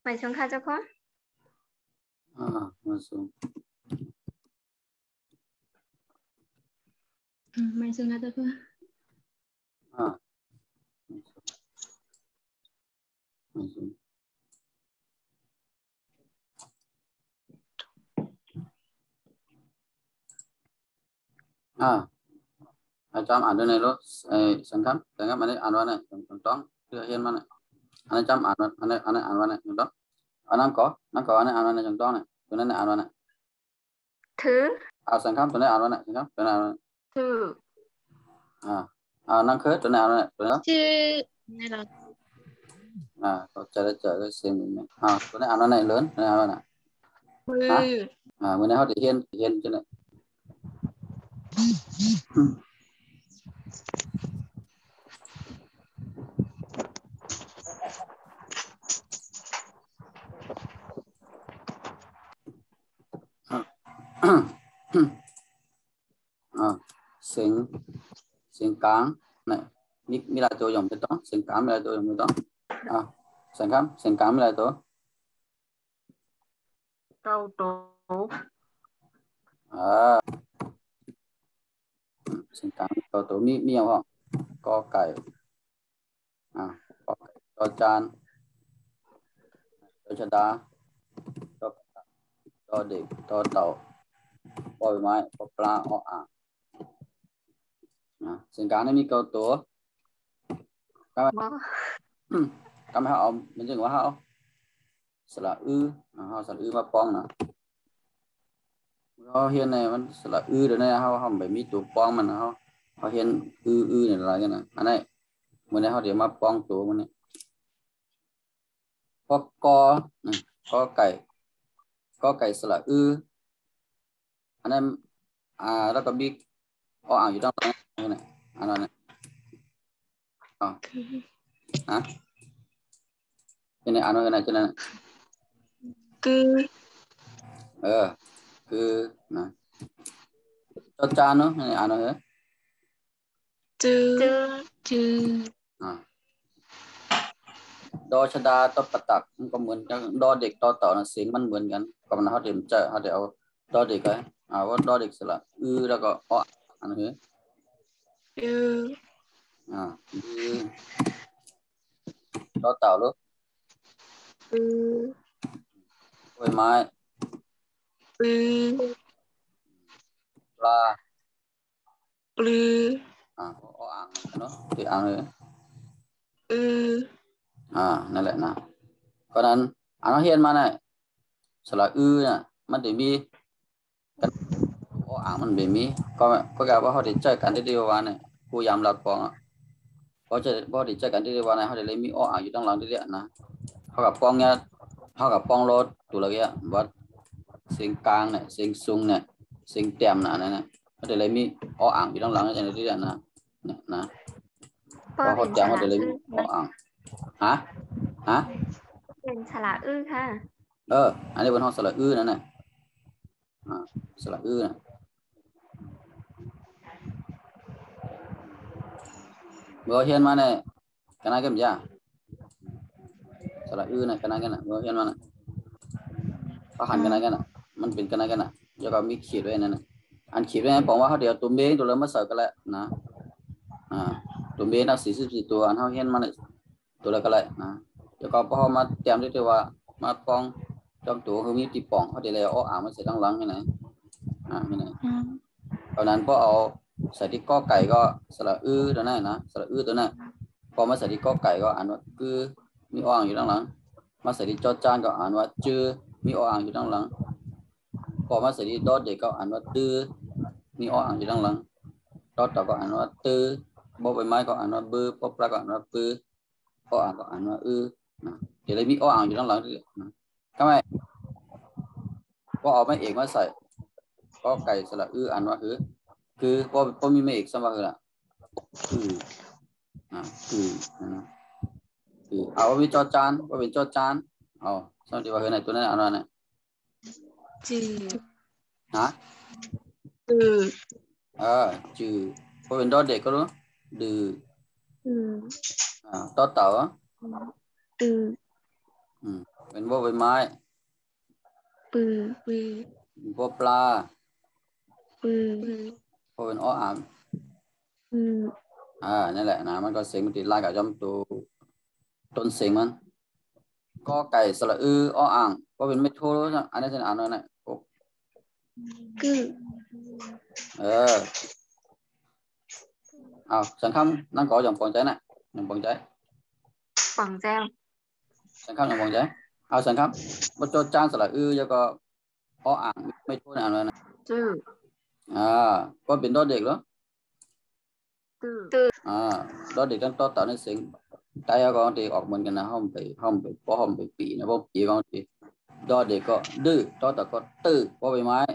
mày xuống khai cho khó masuk mày xuống khai cho khó masuk Macam ada nih lo, sengkam mana anwan contoh, hian mana, ane jam anwan, ane anwan contoh, anang ko ane anwan contoh nih, tu ane anwan. thứ Sengkam tu ane anwan, sengkam tu ane anwan. thứ Nang ke tu ane anwan, tu ane. chứ này là Có chơi cái xem mình. Tu ane anwan này lớn, tu ane anwan à. Bữa nay họ thì hiên cho này. Sinh cán này mi lại tôi dùng cái đó sinh cán mi lại tôi dùng cái đó sinh cán mi lại tôi câu tố sinh cán câu tố mi nhiều không có cải có chan cho đá cho địch cho tàu bồi mai có pla sinh cán này mi câu tố các bạn họ mình dừng quá họ sẽ là họ sẽ mà pong nè hiền nàyมันsẽ là rồi này họ phảiมีตัวปองมันhọ hiền này là cái này anh nàyมื่อนี้เขาเดี๋ยวมาป้องตัวมันนี่ก็ไก่สระอันนั้นแล้วก็บิ๊กอ่างอยู่ตรงนั้นนี่อันนั้นนี่อันนั้นจะนั่นคือนะจอจานเนาะนี่อันนั้นเหรอchứดอชดาตบประตักมันก็เหมือนกันดอเด็กดอต่อนะเสียงมันเหมือนกันก็มันเขาเดี๋ยวเขาเดี๋ยวเอาดอเด็กไว้ว่าดอเด็กสระแล้วก็อันนี้ดอเต่าลูกกล้วยไม้ปลาอ่างเนาะที่อ่างเลยนั่นแหละนะเพราะนั้นอันนั้นเฮียนมาเนี่ยสระเนี่ยมันจะมีกันอ่างมันแบบนี้ก็กล่าวว่าเขาได้ใจกันที่เดียววันเนี่ยผู้ยามหลักปองเพราะได้ใจกันที่เดียววันเนี่ยเขาได้เลยมีอ่างอยู่ตั้งหลังที่เดียวนะเขากับปองเนี่ยเขากับปองรถตัวละเงี้ยวัดเสียงกลางเนี่ยเสียงซุงเนี่ยเสียงเต็มนั่นนะเขาได้เลยมีอ่างอยู่ตั้งหลังที่เดียวนะเนี่ยนะเพราะเขาแจ้งเขาได้เลยมีอ่างเป็นสระค่ะอันนี้บนห้องสระนั่นน่ะสระน่ะเบอร์เฮียนมาเนี่ยกันอะไรกันจ้าสระน่ะกันอะไรกันน่ะเบอร์เฮียนมาน่ะเขาหันกันอะไรกันน่ะมันเป็นกันอะไรกันน่ะแล้วก็มีขีดไว้นั่นน่ะอันขีดไว้บอกว่าเขาเดี๋ยวตัวเบ้ตัวเริ่มมาเสิร์ฟกันแล้วนะตัวเบ้น่ะ44ตัวอันเขาเฮียนมาเนี่ยตัวละกันเลยนะแล้วก็พอมาเตรียมที่ว่ามาปองจอมตัวคือมีตีป่องเขาเดี๋ยวเลยอ่างมันใส่ตั้งหลังนี่ไหนนี่ไหนตอนนั้นพอเอาใส่ที่ก้อไก่ก็สระตัวนั้นนะสระตัวนั้นพอมาใส่ที่ก้อไก่ก็อ่านว่าคือมีอ่างอยู่ตั้งหลังมาใส่ที่จอจานก็อ่านว่าจื้อมีอ่างอยู่ตั้งหลังพอมาใส่ที่ดอเด็กก็อ่านว่าตื้อมีอ่างอยู่ตั้งหลังดอต่อก็อ่านว่าตื้อบอใบไม้ก็อ่านว่าบื้อปอปลาก็อ่านว่าปื้ออ่างก็อ่านว่าเดี๋ยวเลยมีอ่างอยู่ตั้งหลังด้วยนะทำไมก็เอาไม่เอกมาใส่ก็ไก่สระอ่านว่าคือพอมีไม่เอกสมาคือเอาว่ามีจอจานว่าเป็นจอจานสมัยว่าคือไหนตัวนั้นอ่านว่าไหนจือพอเป็นดอเด็กก็รู้ดื้อต่อเต่า เป็นพวกใบไม้ ปือปือ พวกปลา ปือ พวกเป็นอ้ออ่าง ปือ นั่นแหละนะมันก็เสียงมันติดไล่กับจอมตัวต้นเสียงมันก็ไก่สระอืออ้ออ่างก็เป็นไม่โทษอันนี้จะอ่านว่าไง กึ Sản khăm năng có dòng phòng cháy này dòng phòng cháy Bằng gieo. sản khăm dòng phòng cháy sản khăm bắt cho trang sẽ là cho có ảng mấy chỗ nào này Từ. có biển đó đẹp đó Từ. đó đẹp to tạo nên sinh tay con thì ọt mình cái nào không phải bị nó bốc chỉ con thì đó để có đư đó tạo có tư có bề máy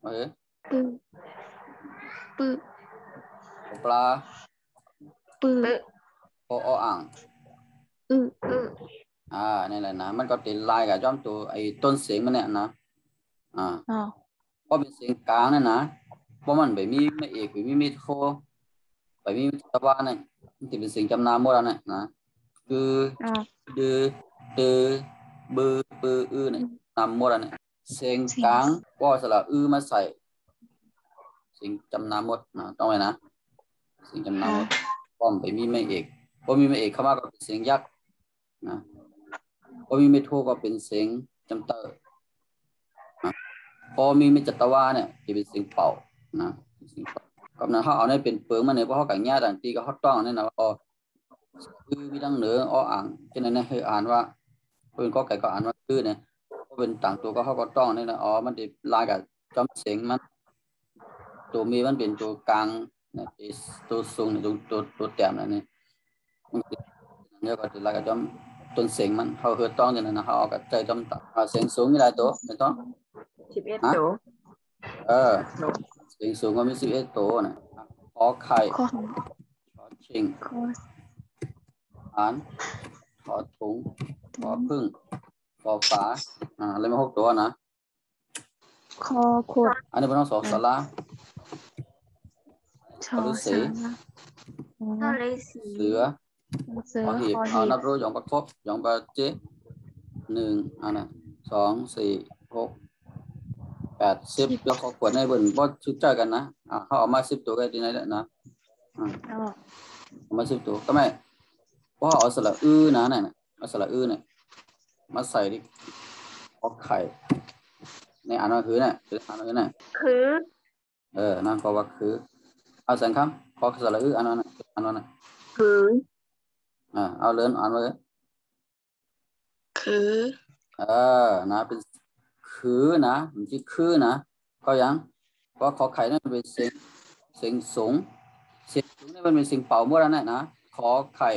ok Bự. Bự. có pla Bự. có ảng này là nóมันก็ติดลายกับจอมตัวไอ้ต้นเสียงมันเนี่ยนะเพราะเป็นเสียงกลางเนี่ยนะเพราะมันไม่มีไม่เอกไม่มีโทไม่มีตะวันเนี่ยมันจะเป็นเสียงจำนามหมดแล้วเนี่ยนะคือดือตือบือปือเนี่ยนามหมดแล้วเนี่ยเสียงกลางก็สระมาใส่เสียงจำนามหมดนะต้องไหมนะเสียงจำนามหมดเพราะไม่มีไม่เอกเพราะมีไม่เอกเข้ามาก็เป็นเสียงยักษ์นะพอมีไม่โทก็เป็นเสียงจำเตอร์พอมีไม่จัตวาเนี่ยจะเป็นเสียงเป่านะกับนั้นเขาเอาเนี่ยเป็นเปลืองมาเนี่ยเพราะเขากังแง่ต่างตีก็เขาต้องเนี่ยนะคือมีดังเหนืออ่างเช่นนั้นเนี่ยคืออ่านว่าเป็นก็ไก่ก็อ่านว่าคือเนี่ยก็เป็นต่างตัวก็เขาก็ต้องเนี่ยนะมันจะลายกับจอมเสียงมันตัวมีมันเป็นตัวกลางเนี่ยตัวสูงเนี่ยตัวแต้มเนี่ยเนี่ยก็จะลายกับจอมต้นเสียงมันเขาคือต้องอย่างนั้นนะเขาเอากับใจจอมตัดเสียงสูงนี่ได้ตัวไม่ต้อง11 tổ. เสียงสูงก็มี11ตัวนะขอไข่ขอชิงขอถุงขอพึ่งขอฝาอะไรมา6ตัวนะคอขวดอันนี้เป็นต้องสองสลาชอสาเสือขอหีบนับรู้อย่างประคบอย่างประเจ1อันนะ2 4 6 8 10แล้วเขาขวดในบนบ่ชุดใจกันนะเขาเอามา10ตัวกันที่ไหนแล้วนะเอามา10ตัวก็ไม่เพราะเอาสระนะเนี่ยเอาสระเนี่ยมาใส่ดิขอไข่ในอ่านว่าคือเนี่ยอ่านว่าเนี่ยคือนั่นก็ว่าคือเอาสังคำขอสระอ่านว่าเนี่ยคือเอาเลื่อนอ่านว่าคือนะเป็นคือนะมันชื่อคือนะก็ยังเพราะขอไข่นั่นเป็นเสียงสูงเสียงสูงนี่มันเป็นเสียงเป่าหมดแล้วนะขอไข่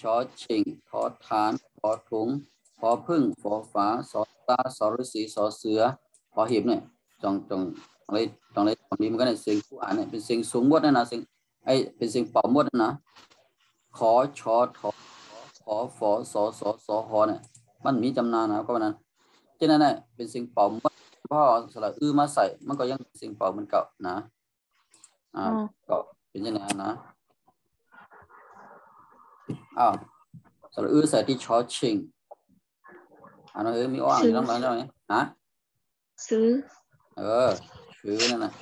ชอชิงขอฐานขอถุงขอพึ่งขอฝาสอตาสอฤาษีสอเสือขอหีบเนี่ยจงอะไรตรงนี้มันก็เนี่ยเสียงผู้อ่านเนี่ยเป็นเสียงสูงหมดนะเสียงเป็นเสียงเป่าหมดนะขอชอทอขอฝอสอหอเนี่ยมันมีจำนานนะก็นั้นฉะนั้นเนี่ยเป็นเสียงเป่าหมดเพราะสระมาใส่มันก็ยังเสียงเป่ามันเก่านะก็เป็นยังไงนะสระใส่ที่ชอชิงอันนั้นมีอ้างอยู่ตั้งหลายอย่างไหมซื้อซื้อนั่นน่ะ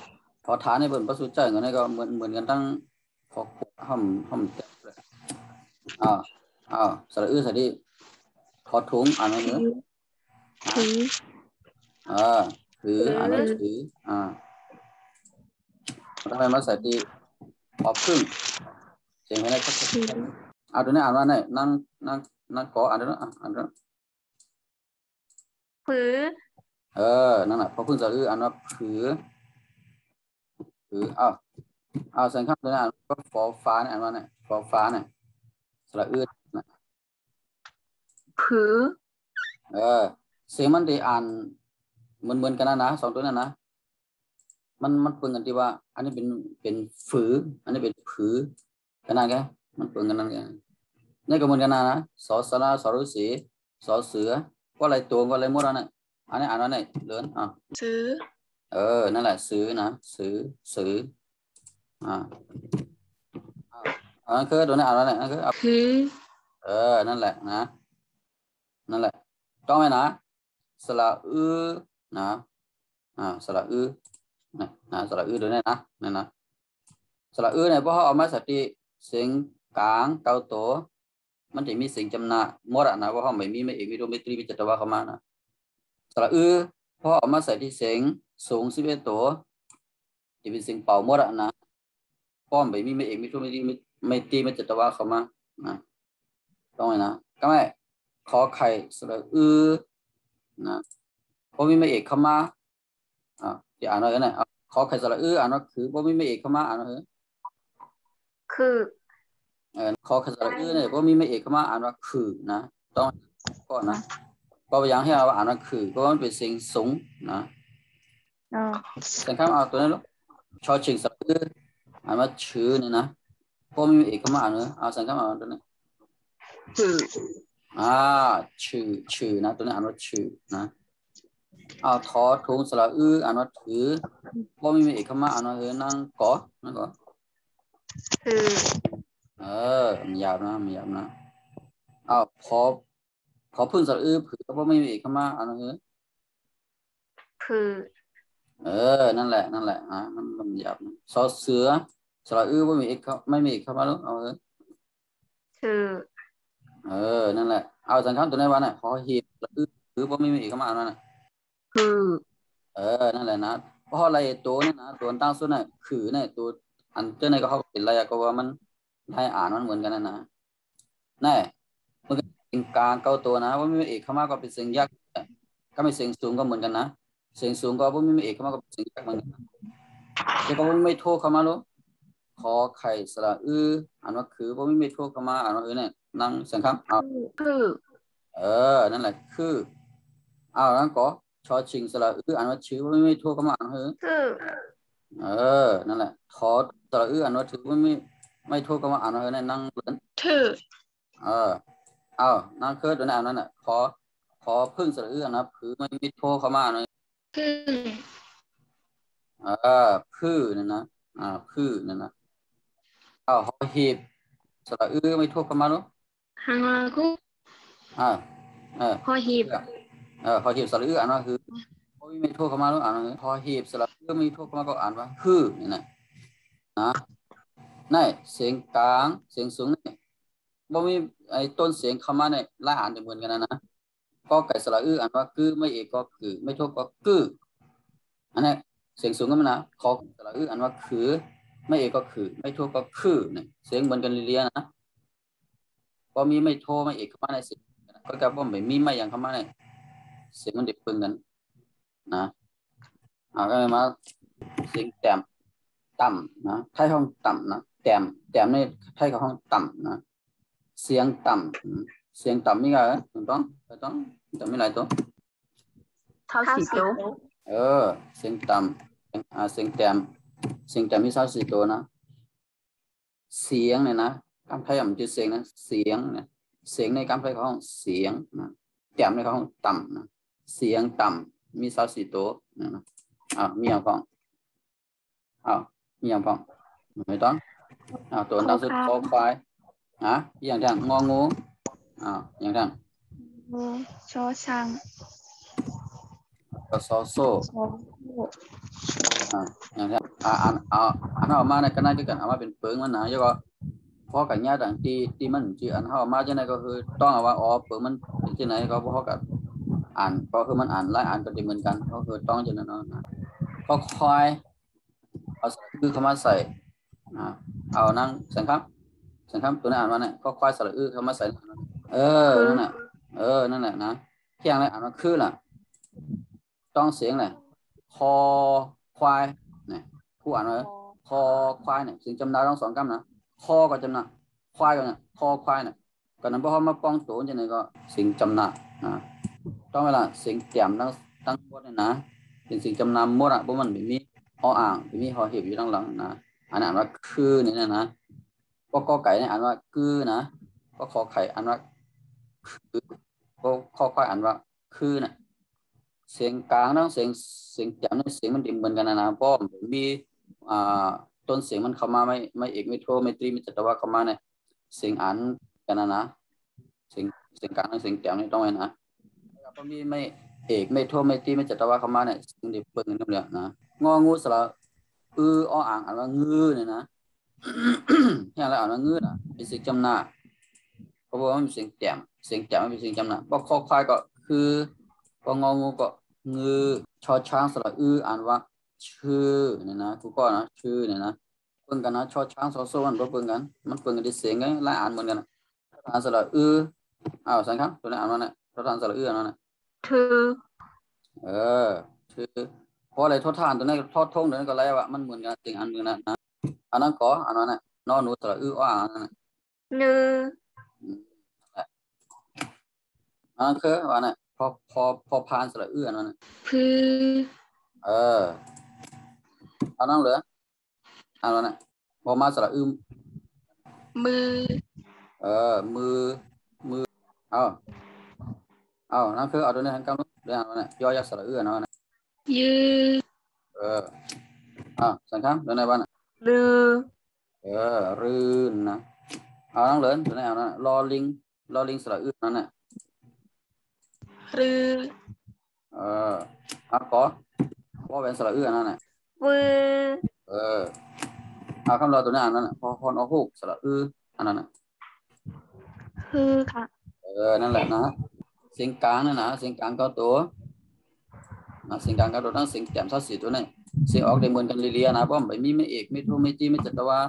พอฐานในบนประสูติใจกันนี่ก็เหมือนกันตั้งขอห้องเต็มเลยสระใส่ที่ขอถุงอ่านว่าถืออ่านว่าถือทำไมมาใส่ที่ขอพึ่งเสียงอะไรก็ตัวนี้อ่านว่าไหนนั่งขออ่านด้วยอ่านด้วยผือนั่นแหละพอพึ่งสระอ่านว่าผือสังคำตัวนี้อ่านว่าฟอฟ้าเนี่ยอ่านว่าไหนฟอฟ้าเนี่ยสระนะผือเสียงมันได้อ่านเหมือนกันนะสองตัวนั้นนะมันเปนกันที่ว่าอันนี้เป็นฝืออันนี้เป็นผือกันนะแกมันเปนกันนั่นแกนี่ก็เหมือนกันนะสอสระสอฤาษีสอเสือก็อะไรตัวก็อะไรหมดแล้วเนี่ยอันนี้อ่านว่าไหนเลื่อนซื้อนั่นแหละซื้อนะซื้อนั่นคือตัวนี้อ่านว่าไหนนั่นคือคือนั่นแหละนะนั่นแหละต ต้องไหมนะสระนะสระนะสระตัวนี้นะสระเนี่ยพอเขาเอามาสติเสียงกลางเก้าตัวมันจะมีเสียงจำหน้าหมดนะว่าเขาไม่มีไม่เอกมีโดมิตรีมีจัตวาเข้ามานะสระพอเอามาใส่ที่เสียงสูง11ตัวจะเป็นเสียงเป่าหมดนะป้อมไม่มีไม่เอกมีโดมิตรีไม่ตีไม่จัตวาเข้ามานะต้องไหมนะก็ไม่ขอไข่สระนะพอมีไม่เอกเข้ามาจะอ่านว่าไงนะขอไข่สระอ่านว่าคือพอมีไม่เอกเข้ามาอ่านว่าคือขอไข่สระเนี่ยพอมีไม่เอกเข้ามาอ่านว่าคือนะต้องก่อนนะก็อย่างให้เราอ่านว่าคือเพราะมันเป็นเสียงสูงนะสังคมเอาตัวนี้ลูกชอชิงสระอ่านว่าชื่อเนี่ยนะพอมีไม่เอกเข้ามาอ่านว่าเอาสังคมเอาตัวนี้ชื่อนะตัวนี้อ่านว่าชื่อนะเอาทอทุงสระอ่านว่าถือพอมีไม่เอกเข้ามาอ่านว่านั่งก่อนั่งก่อมันยาวนะเอาพอพึ่งสระผือเพราะไม่มีเอกเข้ามาอ่านว่าผือนั่นแหละนะมันหยาบนะซอเสือสระไม่มีเอกเข้ามาลูกเอานั่นแหละเอาสังคมตัวนี้วันน่ะพอหีบสระคือไม่มีเอกเข้ามาอันนั้นน่ะนั่นแหละนะเพราะอะไรตัวนี่นะตัวตั้งสุดน่ะคือเนี่ยตัวอันเจ้าในก็เขาเป็นอะไรก็ว่ามันได้อ่านมันเหมือนกันนะแน่มันก็เป็นกลางเก้าตัวนะว่าไม่มีเอกเข้ามาก็เป็นเสียงยากก็ไม่เสียงสูงก็เหมือนกันนะเสียงสูงก็ไม่มีเอกเข้ามาก็เป็นเสียงยากเหมือนกันแล้วก็ไม่โทรเข้ามาลูกขอไข่สระอ่านว่าคือว่าไม่โทรเข้ามาอ่านว่าเนี่ยนั่งสังคมนั่นแหละคือนั่นก็ชอชิงสระอ่านว่าชื่อว่าไม่โทรเข้ามาอ่านว่านั่นแหละทอสระอ่านว่าถือว่าไม่โทรเข้ามาอ่านว่าเนี่ยนั่งเหมือนนั่งเคิร์ดตัวนั้นนั่นน่ะขอพึ่งสระนะคือไม่โทรเข้ามาเลยพื้นั่นนะพื้นั่นนะหอหีบสระไม่โทรเข้ามาหรอฮังลาคุหอหีบหอหีบสระอ่านว่าคือไม่โทรเข้ามาหรออ่านว่าหอหีบสระไม่โทรเข้ามาก็อ่านว่านี่นะนี่เสียงกลางเสียงสูงนี่บ่มีไอ้ต้นเสียงเข้ามาในละอ่านเหมือนกันนะก็ไก่สระอ่านว่าไม่เอกก็คือไม่โทรก็อันนี้เสียงสูงก็มันนะขอสระอ่านว่าไม่เอกก็คือไม่โทรก็เนี่ยเสียงเหมือนกันเรียนะพอมีไม่โทรไม่เอกเข้ามาในเสียงก็กลายว่าไม่มีไม่อย่างเข้ามาในเสียงมันเด็กปึงกันนะก็เลยมาเสียงแต้มต่ำนะไทยห้องต่ำนะแต้มในไทยกับห้องต่ำนะเสียงต่ำมีอะไรต้องจะมีอะไรตัวเท่าสี่ตัวเสียงต่ำเสียงแต้มมี24ตัวนะเสียงเนี่ยนะคำไทยมันจะเสียงนะเสียงเนี่ยเสียงในคำไทยของเสียงนะแต้มในของต่ำนะเสียงต่ำมี24ตัวนะมีอย่างฟังมีอย่างฟังไม่ต้องตัวตั้งสุดคอควายอย่างแทงงองูอย่างแทงชอช้างซอโซ่อย่างแทงอันเอามาในกันนั่นกันเอามาเป็นเปิงมันนะแล้วก็พอกันญาติที่มันจีอันเอามาจะไหนก็คือต้องเอาว่าเปิงมันที่ไหนก็พอกับอ่านก็คือมันอ่านไล่อ่านกันเหมือนกันก็คือต้องจะนั่นนะก็ควายเอาคือเข้ามาใส่เอานั่งสังคมตัวนี้อ่านว่าเนี่ยก็ควายสระเข้ามาใส่นั่นแหละนั่นแหละนะเที่ยงเลยอ่านว่าคือล่ะต้องเสียงเลยคอควายเนี่ยผู้อ่านว่าคอควายเนี่ยเสียงจำได้ต้อง2 คำนะคอก็จำนะควายก็เนี่ยคอควายเนี่ยก็นั้นพอเขามาป้องตัวจะไหนก็เสียงจำนะต้องเวลาเสียงแจ่มตั้งหมดเนี่ยนะเป็นเสียงจำนำหมดเพราะมันไม่มีอ่างไม่มีหอหีบอยู่ด้านหลังนะอ่านว่าคือนี่นะก็กอไก่เนี่ยอ่านว่านะก็ขอไข่อ่านว่าก็ข้อควายอ่านว่านะเสียงกลางทั้งเสียงแจ่มเสียงมันดิ่งเหมือนกันนะเพราะมีต้นเสียงมันเข้ามาไม่เอกไม่โทไม่ตรีไม่จัตวาเข้ามาเนี่ยเสียงอ่านกันนะเสียงกลางทั้งเสียงแจ่มนี่ต้องไว้นะ พอมีไม่เอกไม่โทไม่ตีไม่จัตวาเข้ามาเนี่ยสิ่งที่เปิงนั่นแหละนะงองูสระอ้ออ่างอ่านว่างื้อเนี่ยนะแค่อะไรอ่านว่างื้อน่ะเป็นสิ่งจำหน้าเพราะว่ามันเป็นเสียงแจ่มมันเป็นสิ่งจำหน้าพอคอควายก็คือพององูก็งือชอช้างสระอ่านว่าชื่อเนี่ยนะทุกข้อนะชื่อเนี่ยนะเปิงกันนะชอช้างซอโซ่มันเปิงกันมันเปิงกันที่เสียงไงและอ่านเหมือนกันนะอ่านสระอ้าวสังครับตัวนี้อ่านว่าเนี่ยเราทานสระอ่านว่าเนี่ย thư คือเพราะอะไรทดทานตัวนี้ทอดทงตัวนี้ก็แล้วว่ามันเหมือนกันจริงอันนึงนะอันนั้นก็อันนั้นน่ะนอนหนูสระอ้ออันนั้น nư อันนั้นคือว่าน่ะพอพานสระอันนั้น พือ อันนั้นเหลืออันนั้นน่ะพอมาสระมือ มือเอานั่นคือเอาตัวนี้ทั้งกำลังเรื่องอันนั้นย่อยักษ์สระอันนั้น ยือ สังคำตัวไหนบ้าง lư รื่นนะเอานั่งเหลือตัวไหนเอานั่นลอลิงสระนั่นน่ะ รือ cóเป็นสระนั่นน่ะ vư คำรอตัวนี้อันนั้นน่ะพอเอาฮูกสระอันนั้นน่ะ ฮือค่ะ นั่นแหละนะเสียงกลางนั่นนะเสียงกลางก็ตัวนะเสียงกลางก็ตัวนั่นเสียงแจ่มซอสีตัวนี้เสียงออกได้เหมือนกันเรียนะเพราะไม่มีไม่เอกไม่โทไม่ตีไม่จัตวา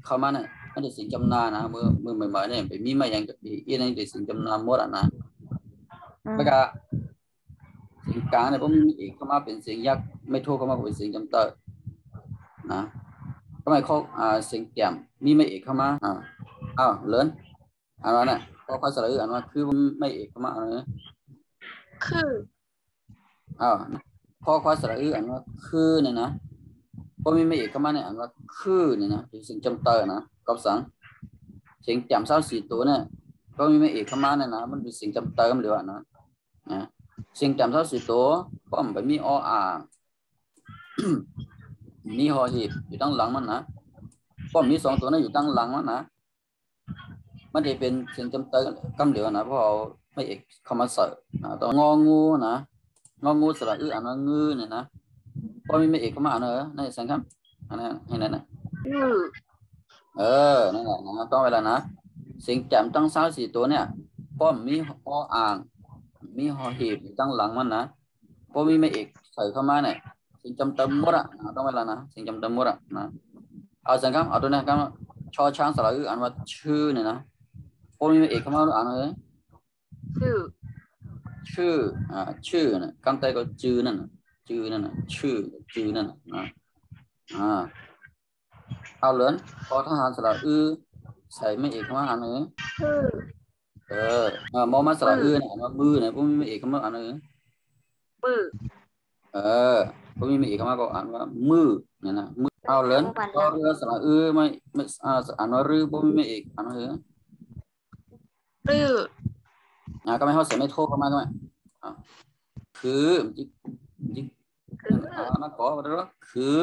เข้ามาเนี่ยมันจะเสียงจำนานะเมื่อใหม่ๆเนี่ยไปมีมาอย่างกับอีนั่นจะเสียงจำนาหมดอ่ะนะแล้วก็เสียงกลางเนี่ยเพราะมีไม่เอกเข้ามาเป็นเสียงยักษ์ไม่โทเข้ามาเป็นเสียงจำเตอนะทำไมเขาเสียงแจ่มมีไม่เอกเข้ามาเลินอันนั้นน่ะพอเขาสระอันว่าคือไม่เอกเข้ามาอะไร คือ พอความสระอันว่าคือเนี่ยนะพอมีไม่เอกเข้ามาเนี่ยอันว่าคือเนี่ยนะเป็นสิ่งจำเตอนะกับสังเสียงจำเศร้าสี่ตัวเนี่ยก็มีไม่เอกเข้ามาเนี่ยนะมันเป็นสิ่งจำเติมหรือว่านะสิ่งจำเศร้าสี่ตัวก็มันไปมีอ่าง มีหอหีบอยู่ตั้งหลังมันนะก็มีสองตัวนั้นอยู่ตั้งหลังมันนะมันจะเป็นสิ่งจำเติมกำเดียวนะเพราะเอาไม่เอกเข้ามาเสิร์ฟต้องงองูนะงองูสระอันว่างื้อเนี่ยนะพอมีไม่เอกเข้ามาเนอะนั่นสังครับอันนั้นให้นั่นนะ lư นั่นแหละนะต้องเวลานะสิ่งแจ่มตั้งซ้ายสี่ตัวเนี่ยป้อมมีอ่างมีหอหีบตั้งหลังมันนะพอมีไม่เอกใส่เข้ามาเนี่ยสิ่งจำเติมหมดอ่ะต้องเวลานะสิ่งจำเติมหมดอ่ะนะเอาสังครับเอาตัวนี้ครับชอช้างสระอันว่าชื่อเนี่ยนะพอมีไม่เอกเข้ามาอ่านเลย thư ชื่อนะคำไต้ก็จื้อนั่นนะชื่อนั่นนะเอาเหลือนพอทหารสระใส่ไม่เอกเข้ามาอ่านเลย thư มอมาสระเนี่ยอ่านว่ามือเนี่ยพวกมีไม่เอกเข้ามาอ่านเลย bự พวกมีไม่เอกเข้ามาก็อ่านว่ามือเนี่ยนะมือเอาเหลือนพอเรือสระไม่อ่านว่ารือพวกมีไม่เอกอ่านว่า รือ ก็ไม่เข้าเสียไม่โทษเข้ามาก็ไม่คือจินักก่อไปแล้วคือ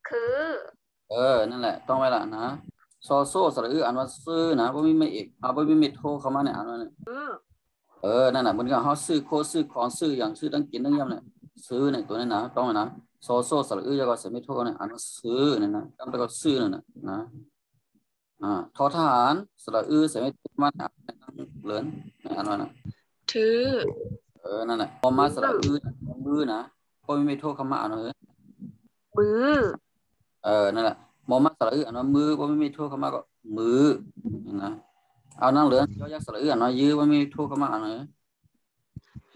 khứ นั่นแหละต้องไว้ละนะซอโซ่สระอ่านว่าซื้อนะพวกมีไม่เอกพวกมีไม่โทษเข้ามาเนี่ยอ่านว่าเนี่ยนั่นแหละมันก็เขาซื้อโคซื้อของซื้ออย่างซื้อตั้งกินตั้งยำเนี่ยซื้อเนี่ยตัวนี้นะต้องนะซอโซ่สระจะก็เสียไม่โทษเนี่ยอ่านว่าซื้อเนี่ยนะต้องก็ซื้อเนี่ยนะทอทหารสระเสียไม่โทษมาเหลือนอ่านว่านะ ถือ นั่นแหละพอมาสระมือนะพอไม่โทษคำมาอ่านเลย bự นั่นแหละมอมาสระอันว่ามือพอไม่โทษคำมาก็มือนะเอานั่งเหลือย่อยักษ์สระอันว่ายื้อพอไม่โทษคำมาอ่านเลย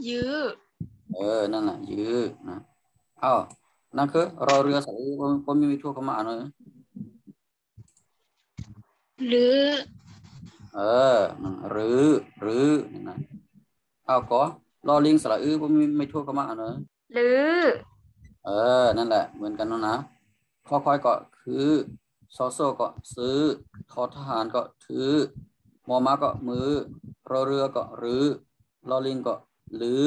ยื้อ นั่นแหละยื้อนะเอานั่นคือรอเรือสระพอไม่โทษคำมาอ่านเลย หรือ หรือนะเอาก็รอลิงสระพอไม่โทษคำมาอ่านเลย lư นั่นแหละเหมือนกันนะข้อควายก็คือซอโซ่ก็ซื้อทอทหารก็ถือมอม้าก็มือรอเรือก็รือลอลิงก็ลือ